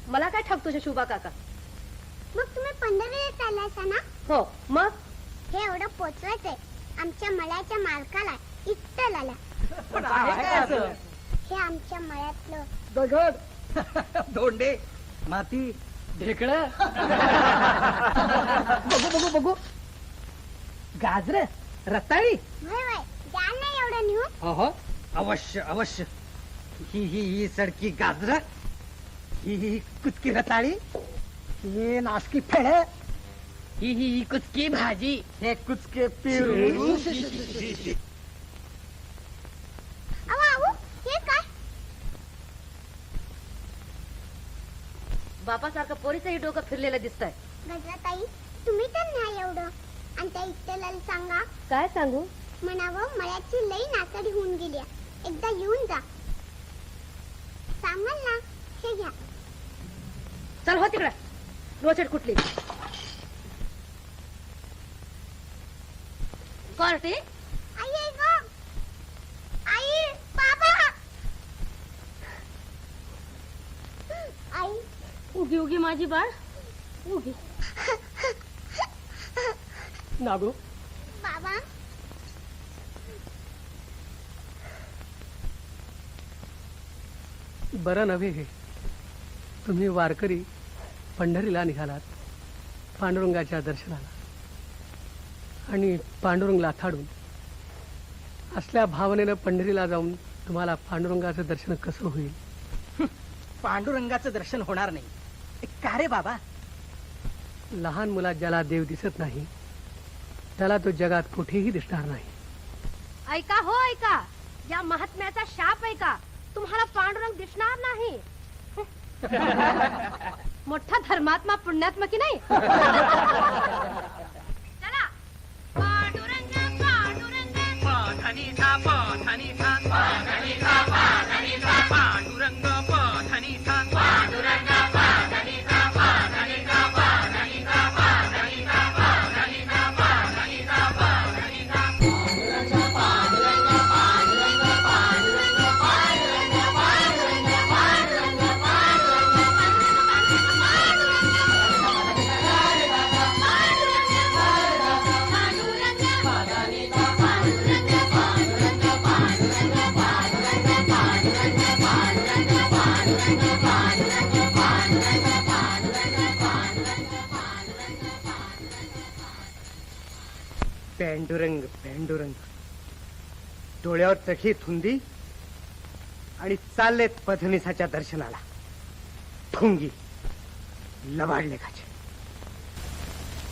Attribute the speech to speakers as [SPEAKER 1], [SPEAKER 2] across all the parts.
[SPEAKER 1] मला काय ठाक तुझ्या शुभा काका.
[SPEAKER 2] मग तुम्ही पंढरीला चाललायसा ना?
[SPEAKER 1] हो मग
[SPEAKER 2] हे एवढं पोचवायचंय आमच्या मळ्याच्या मालकाला, इट्टलाला. हे आमच्या मळ्यातलं
[SPEAKER 3] दगड धोंडे माती ढेकळ
[SPEAKER 1] बघू बघू बघू गाजर रताळी.
[SPEAKER 2] वय वय द्या ना एवढं नेऊन.
[SPEAKER 3] हो अवश्य अवश्य. ही सडकी गाजर, ही कुचकी रताळी, ही नासकी फेळ, ही कुचकी भाजी, हे कुचके पेरू.
[SPEAKER 2] अहो हे काय?
[SPEAKER 1] बापासारखं पोरीचंही डोकं फिरलेलं दिसतंय.
[SPEAKER 2] गजराताई तुम्ही तर नाही एवढं. आणि त्या इट्टलाला सांगा.
[SPEAKER 1] काय सांगू?
[SPEAKER 2] म्हणावं मळ्याची लई नासाडी होऊन गेली, एकदा येऊन जा. सांगाल ना. हे घ्या.
[SPEAKER 1] चल हो तिकडे. रोचट कुठली कोर्टी?
[SPEAKER 2] आई आहे गं. आई बाबा. आई
[SPEAKER 1] उगी उगी माझी बाळ उगी.
[SPEAKER 3] नागू
[SPEAKER 2] बाबा.
[SPEAKER 4] बरं नव्हे हे. तुम्ही वारकरी पंढरीला निघालात पांडुरंगाच्या दर्शनाला, आणि पांडुरंगला थाडून असल्या भावनेनं पंढरीला जाऊन तुम्हाला पांडुरंगाचं दर्शन कसं होईल?
[SPEAKER 3] पांडुरंगाचं दर्शन होणार नाही. का रे बाबा?
[SPEAKER 4] लहान मुलात ज्याला देव दिसत नाही त्याला तो जगात कुठेही दिसणार नाही.
[SPEAKER 1] ऐका हो ऐका, या महात्म्याचा शाप ऐका. तुम्हाला पांडुरंग दिसणार नाही. मोठा धर्मात्मा पुण्यात्मा की नाही. चला. पांडुरंग पांडुरंग
[SPEAKER 5] पाधनिसा पाधनिसा पाधनिसा पाधनिसा पांडुरंग पाधनिसा पांडुरंग पाधनिसा पाधनिसा पाधनिसा पाधनिसा पाधनिसा पाधनिसा पाधनिसा पांडुरंग पांडुरंग पांडुरंग पांडुरंग पांडुरंग पांडुरंग पांडुरंग
[SPEAKER 3] पांडुरंग पांडुरंग. डोळ्यावर चखी थुंदी आणि चाललेत पधनिसाच्या दर्शनाला. फुंगी लबाडले खाचे.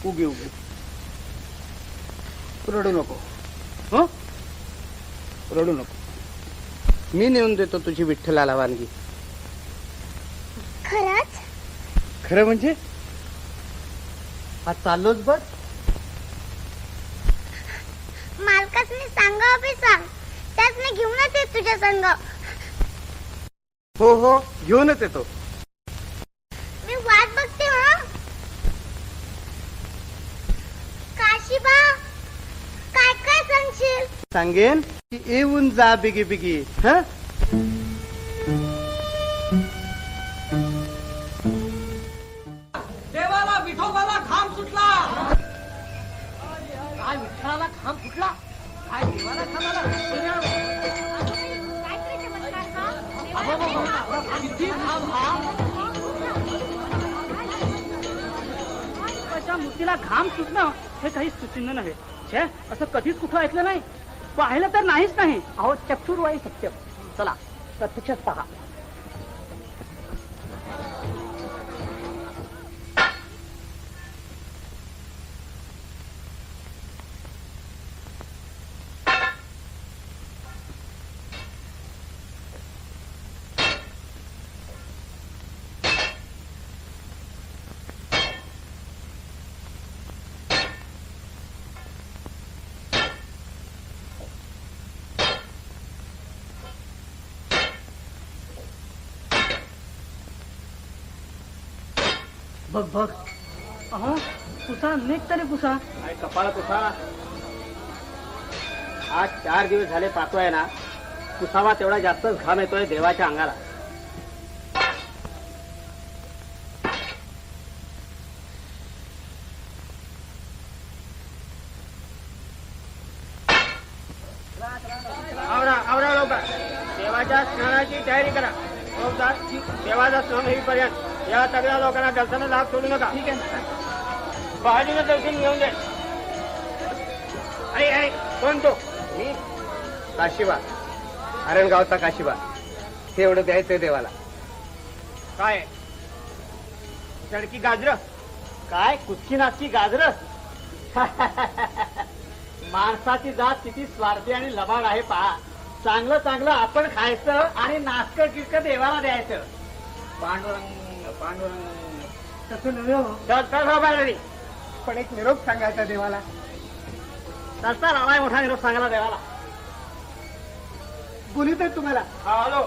[SPEAKER 6] उगी उगी रडू नको. हो रडू नको. मी नेऊन देतो तुझी विठ्ठलाला वानगी.
[SPEAKER 2] खरंच?
[SPEAKER 3] खरं म्हणजे? आज चाललोच बघ.
[SPEAKER 2] मालकासनी सांगा बी सांग, त्याच मी घेऊनच येत तुझ्या संग.
[SPEAKER 3] हो हो घेऊनच येतो.
[SPEAKER 2] मी वाट बघते. हा काशीबा काय काय सांगशील?
[SPEAKER 3] सांगेन की येऊन जा बिगी बिगी. हा
[SPEAKER 5] देवाला विठोबाला घाम सुटला.
[SPEAKER 3] काय विठ्ठलाला खांब फुटला? काय देवाला खांबाला? किती खांब हा?
[SPEAKER 7] त्याच्या मूर्तीला घाम सुटणं हे काही सुचिन्ह नव्हे. छे, असं कधीच कुठं ऐकलं नाही. पाहिलं तर नाहीच नाही.
[SPEAKER 3] अहो चक्षुर्वाई सत्यम. चला प्रत्यक्षच पहा.
[SPEAKER 7] बघ बघ. अहो पुसा नेक तरी पुसा.
[SPEAKER 6] काय कपाळ पुसा. आज 4 दिवस झाले पाहतोय ना, पुसावा तेवढा जास्तच घाम येतोय देवाच्या अंगाला.
[SPEAKER 7] देवाच्या स्नानाची तयारी करा देवाचा स्नान होईपर्यंत या सगळ्या लोकांना दर्शनाचा लाभ सोडू नका. ठीक आहे. पहाडीनं दर्शन घेऊन दे. अरे कोण तो?
[SPEAKER 6] मी काशिबा, आरणगावचा काशिबा. हे एवढं द्यायचंय देवाला.
[SPEAKER 7] काय चडकी गाजर? काय कुचकी नाचकी गाजर? माणसाची जात किती स्वार्थी आणि लबाड आहे पहा. चांगलं चांगलं आपण खायचं आणि नाचकं किचकं देवाला द्यायचं.
[SPEAKER 6] पांडुरंग पांडुरंग.
[SPEAKER 4] तसं नव्हे हो.
[SPEAKER 7] चल
[SPEAKER 6] पण एक निरोप सांगायचा देवाला.
[SPEAKER 7] आलाय मोठा निरोप सांगायला देवाला.
[SPEAKER 4] बोलित तुम्हाला
[SPEAKER 7] हॅलो